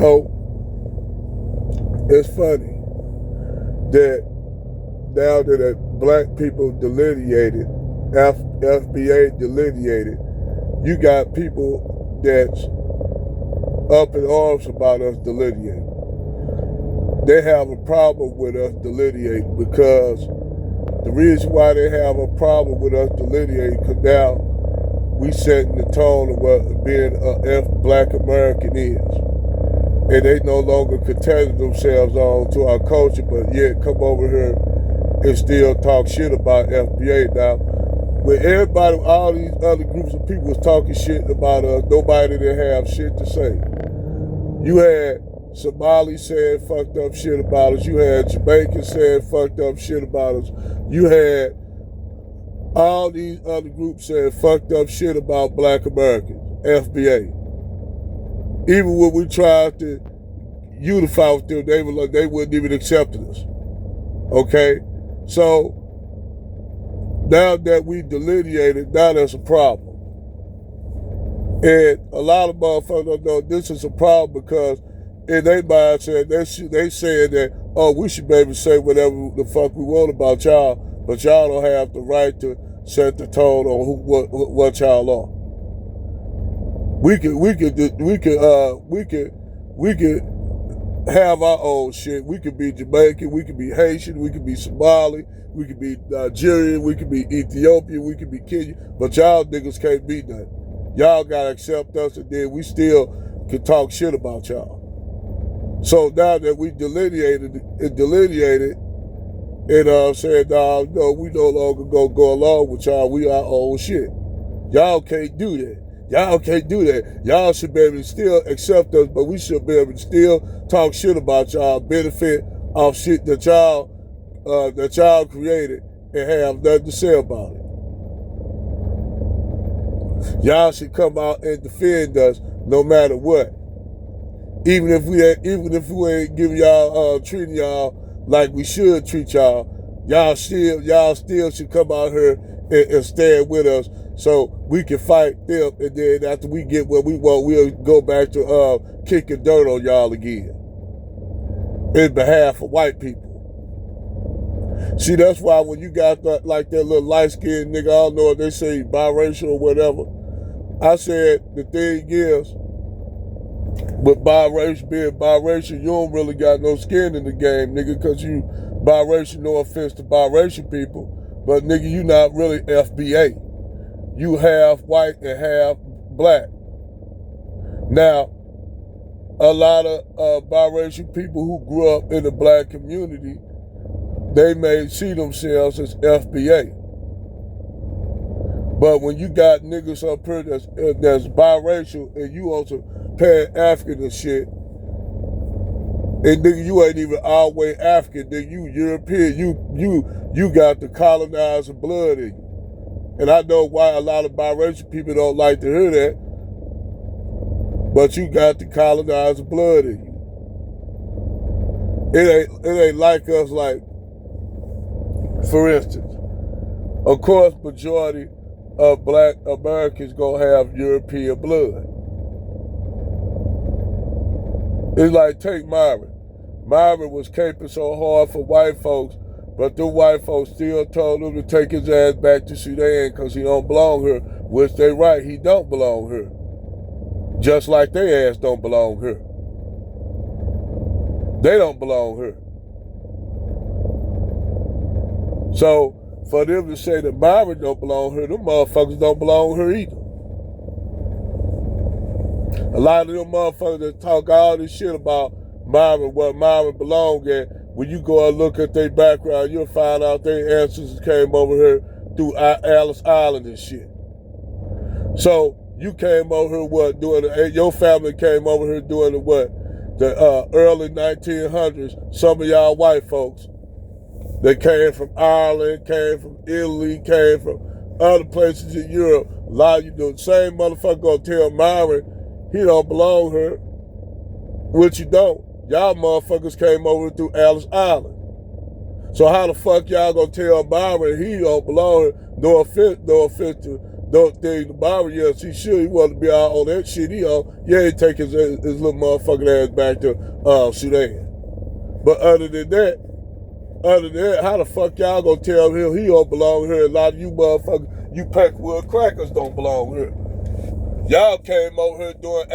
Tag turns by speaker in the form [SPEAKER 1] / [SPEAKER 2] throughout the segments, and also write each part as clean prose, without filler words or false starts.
[SPEAKER 1] know, it's funny that now that black people delineated, FBA delineated, you got people that's up in arms about us delineating. They have a problem with us delineating because the reason why they have a problem with us delineating, because now we setting the tone of what being a black American is. And they no longer contest themselves on to our culture, but yet come over here and still talk shit about FBA. Now, when everybody, all these other groups of people was talking shit about us, nobody didn't have shit to say. You had Somalis saying fucked up shit about us. You had Jamaicans saying fucked up shit about us. You had all these other groups saying fucked up shit about black Americans, FBA. Even when we tried to unify with them, they wouldn't even accept us. Okay? So, now that we delineated, now there's a problem. And a lot of motherfuckers don't know this is a problem because in their mindset, they saying that, oh, we should be able to say whatever the fuck we want about y'all, but y'all don't have the right to set the tone on what y'all are. We could have our own shit. We could be Jamaican, we could be Haitian, we could be Somali, we could be Nigerian, we could be Ethiopian, we could be Kenyan, but y'all niggas can't be nothing. Y'all gotta accept us, and then we still can talk shit about y'all. So now that we delineated, and said, no, we no longer gonna go along with y'all. We our own shit. Y'all can't do that. Y'all can't do that. Y'all should be able to still accept us, but we should be able to still talk shit about y'all, benefit off shit that y'all created, and have nothing to say about it. Y'all should come out and defend us no matter what. Even if we ain't giving y'all treating y'all like we should treat y'all, y'all still should come out here and stand with us so we can fight them, and then after we get what we want, we'll go back to kicking dirt on y'all again in behalf of white people. See, that's why when you got that little light-skinned nigga, I don't know if they say biracial or whatever, I said the thing is, with being biracial, you don't really got no skin in the game, nigga, because you biracial, no offense to biracial people, but nigga, you not really FBA. You half white and half black. Now, a lot of biracial people who grew up in the black community, they may see themselves as FBA. But when you got niggas up here that's biracial and you also Pan-African and shit, and nigga, you ain't even all the way African, nigga, you European, you got the colonizer blood in you. And I know why a lot of biracial people don't like to hear that, but you got the colonizer blood in you. It ain't like us, like, for instance, of course, majority of black Americans gonna have European blood. It's like, take Myron. Myron was caping so hard for white folks, but the white folks still told him to take his ass back to Sudan because he don't belong here, which they right, he don't belong here. Just like their ass don't belong here. They don't belong here. So, for them to say that Myron don't belong here, them motherfuckers don't belong here either. A lot of them motherfuckers that talk all this shit about Myron, what Myron belong at, when you go and look at their background, you'll find out their ancestors came over here through Ellis Island and shit. So you came over here your family came over here doing the early 1900s. Some of y'all white folks that came from Ireland, came from Italy, came from other places in Europe. A lot of you do the same motherfucker gonna tell Myron he don't belong here, which you don't. Y'all motherfuckers came over through Ellis Island. So how the fuck y'all gonna tell Myron he don't belong here? No offense to those things the Bible, yes, he want to be all on that shit. He take his little motherfucking ass back to Sudan. But other than that, how the fuck y'all gonna tell him he don't belong here? A lot of you motherfuckers, you Peckwood crackers don't belong here. Y'all came over here doing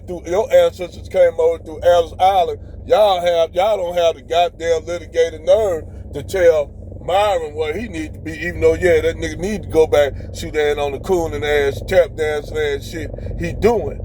[SPEAKER 1] through your ancestors came over through Ellis Island. Y'all don't have the goddamn litigated nerve to tell Myron where he need to be, even though that nigga need to go back Sudan on the cooning ass, tap dancing ass shit he doing.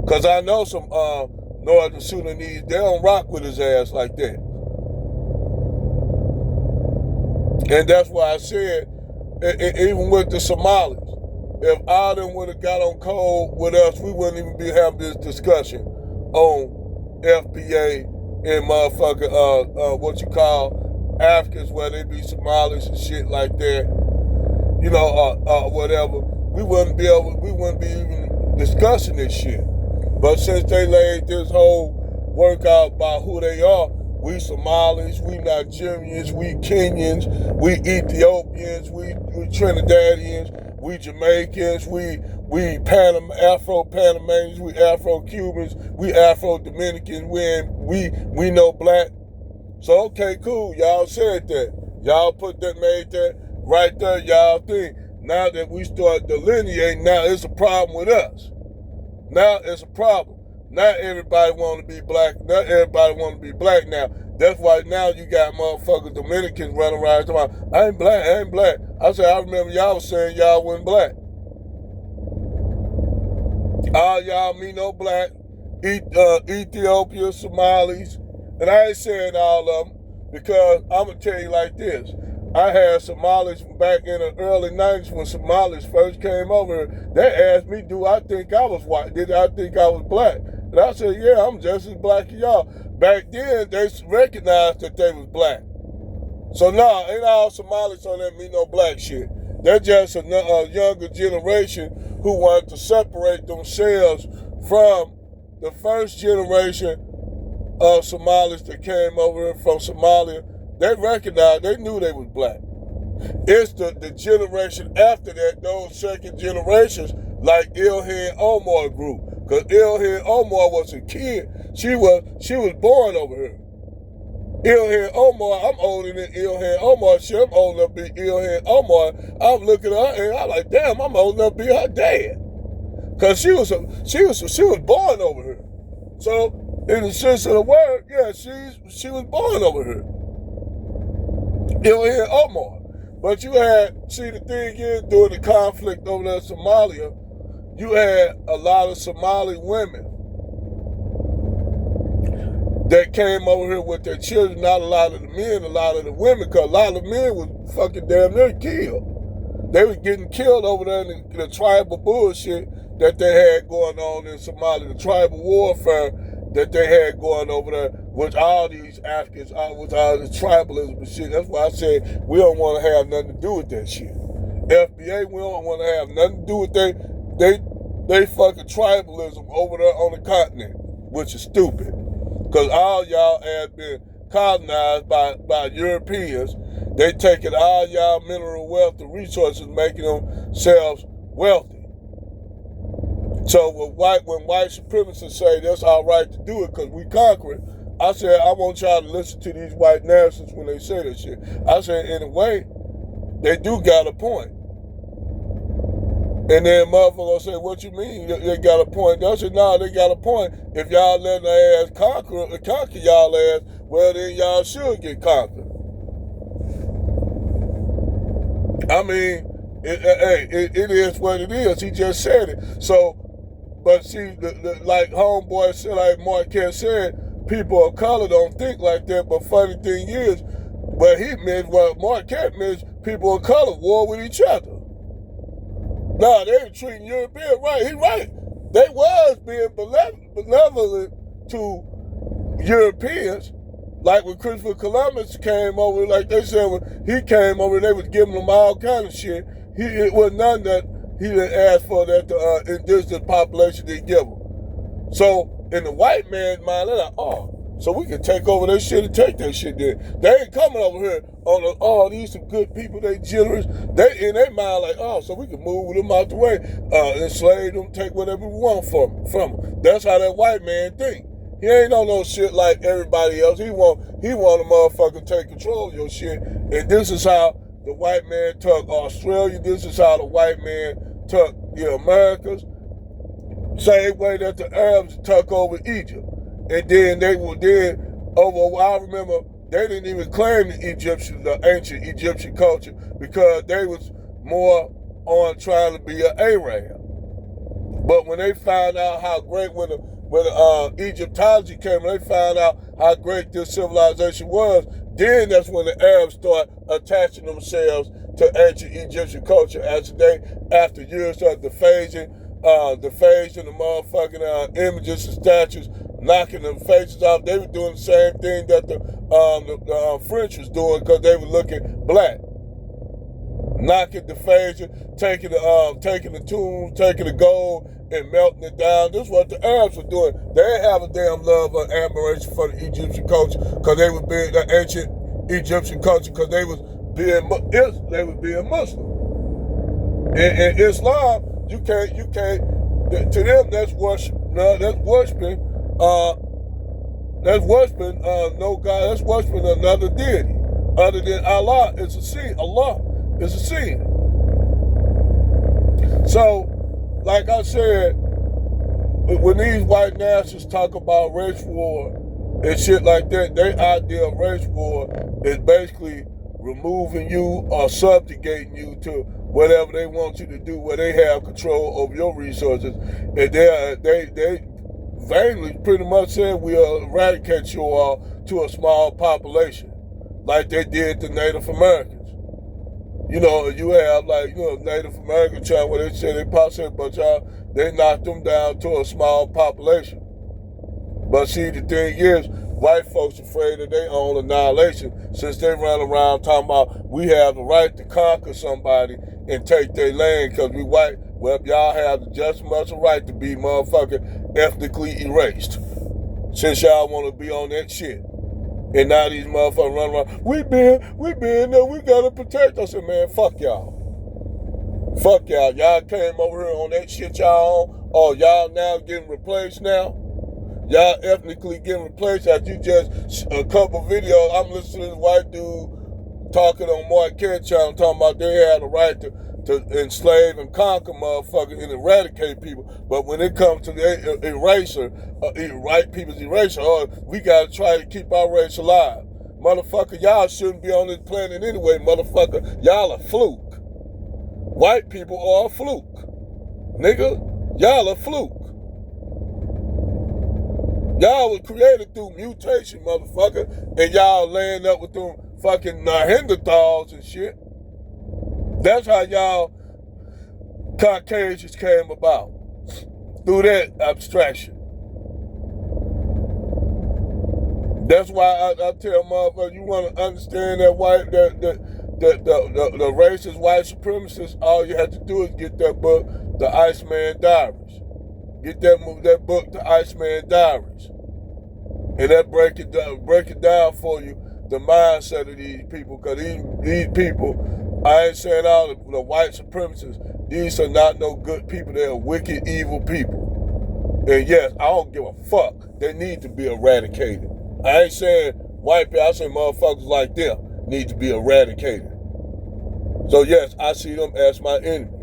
[SPEAKER 1] Cause I know some Northern Sudanese, they don't rock with his ass like that. And that's why I said, even with the Somalis, if all them would have got on cold with us, we wouldn't even be having this discussion on FBA and motherfucker, what you call Africans, where they be Somalis and shit like that, whatever. We wouldn't be even discussing this shit. But since they laid this whole work out about who they are, we Somalis, we Nigerians, we Kenyans, we Ethiopians, we Trinidadians, we Jamaicans, we Afro-Panamanians, we Afro-Cubans, we Afro-Dominicans, we know black. So, okay, cool, y'all said that. Y'all made that right there, y'all think. Now that we start delineating, now it's a problem with us. Now it's a problem. Not everybody want to be black. Not everybody want to be black now. That's why now you got motherfuckers Dominicans running around talking about, I ain't black. I said, I remember y'all was saying y'all wasn't black. All y'all me no black. Ethiopia, Somalis. And I ain't saying all of them because I'm going to tell you like this. I had Somalis back in the early 90s when Somalis first came over. They asked me, do I think I was white? Did I think I was black? And I said, yeah, I'm just as black as y'all. Back then, they recognized that they was black. So now, ain't all Somalis on that me no black shit. They're just a younger generation who wanted to separate themselves from the first generation of Somalis that came over from Somalia. They recognized, they knew they was black. It's the generation after that, those second generations, like Ilhan Omar group. Because Ilhan Omar was a kid. She was born over here. Ilhan Omar, I'm older than Ilhan Omar. Shit, I'm old enough to be Ilhan Omar. I'm looking at her and I'm like, damn, I'm old enough to be her dad. Because she was born over here. So, in the sense of the word, yeah, she was born over here. Ilhan Omar. But you had, see, the thing is, during the conflict over there in Somalia, you had a lot of Somali women that came over here with their children, not a lot of the men, a lot of the women, because a lot of the men was fucking damn near killed. They was getting killed over there in the tribal bullshit that they had going on in Somalia, the tribal warfare that they had going over there with all these Africans, with all this tribalism and shit. That's why I said we don't want to have nothing to do with that shit. FBA, we don't want to have nothing to do with they fucking tribalism over there on the continent, which is stupid. Because all y'all have been colonized by Europeans. They taking all y'all mineral wealth and resources, making themselves wealthy. So when white supremacists say that's our right to do it because we conquer it, I said, I want y'all to listen to these white nationalists when they say that shit. I said, in a way, they do got a point. And then motherfuckers say, what you mean they got a point? I said, no, they got a point. If y'all let their ass conquer y'all ass, well, then y'all should get conquered. I mean, it is what it is. He just said it. So, but see, like homeboy said, like Marquette said, people of color don't think like that. But funny thing is, what Marquette meant, people of color war with each other. Nah, they were treating Europeans right. He right. They was being benevolent to Europeans. Like when Christopher Columbus came over, like they said, when he came over, they was giving him all kind of shit. It was none that he didn't ask for that the indigenous population didn't give him. So in the white man's mind, they're like, oh, so we can take over their shit and take their shit there. They ain't coming over here on these some good people, they generous. They in their mind like, oh, so we can move them out the way, enslave them, take whatever we want from them. That's how that white man think. He ain't on no shit like everybody else. He want a motherfucker to take control of your shit. And this is how the white man took Australia. This is how the white man took the Americas. Same way that the Arabs took over Egypt. And then they were over a while. I remember they didn't even claim the ancient Egyptian culture, because they was more on trying to be an Arab. But when they found out how great, when Egyptology came, they found out how great this civilization was, then that's when the Arabs start attaching themselves to ancient Egyptian culture after years of the phasing the motherfucking images and statues, knocking them faces off. They were doing the same thing that the French was doing, because they were looking black. Knocking the faces, taking the tombs, taking the gold, and melting it down. This is what the Arabs were doing. They didn't have a damn love or admiration for the Egyptian culture, because they was being the ancient Egyptian culture, because they was being Muslim. In Islam, you can't. To them, that's worship. No, that's worshiping. That's worshiping no God. That's worshiping another deity other than Allah. It's a sin. Allah is a sin. So, like I said, when these white nationalists talk about race war and shit like that, their idea of race war is basically removing you or subjugating you to whatever they want you to do, where they have control over your resources. And they vaguely pretty much said we'll eradicate you all to a small population, like they did to Native Americans. You know, you have Native American tribe where they say they possibly, but they knocked them down to a small population. But see, the thing is, white folks afraid of their own annihilation, since they run around talking about we have the right to conquer somebody and take their land because we white. Well, y'all have just as much a right to be motherfucking ethnically erased, since y'all want to be on that shit. And now these motherfuckers run around, we been there, we gotta protect us. And man, fuck y'all. Fuck y'all. Y'all came over here on that shit y'all on. Oh, y'all now getting replaced now? Y'all ethnically getting replaced after you just a couple videos. I'm listening to this white dude talking on Marquette channel talking about they had the right to enslave and conquer motherfuckers and eradicate people. But when it comes to the white people's erasure, we gotta try to keep our race alive. Motherfucker, y'all shouldn't be on this planet anyway, motherfucker. Y'all a fluke. White people are a fluke. Nigga, y'all a fluke. Y'all was created through mutation, motherfucker, and y'all laying up with them fucking Neanderthals and shit. That's how y'all Caucasians came about, through that abstraction. That's why I tell motherfuckers, you want to understand that the racist white supremacists, all you have to do is get that book, The Iceman Diaries. Get that book, The Iceman Diaries. And that break it down for you, the mindset of these people. Because these people, I ain't saying all the white supremacists, these are not no good people. They're wicked, evil people. And yes, I don't give a fuck. They need to be eradicated. I ain't saying white people, I say motherfuckers like them need to be eradicated. So yes, I see them as my enemy.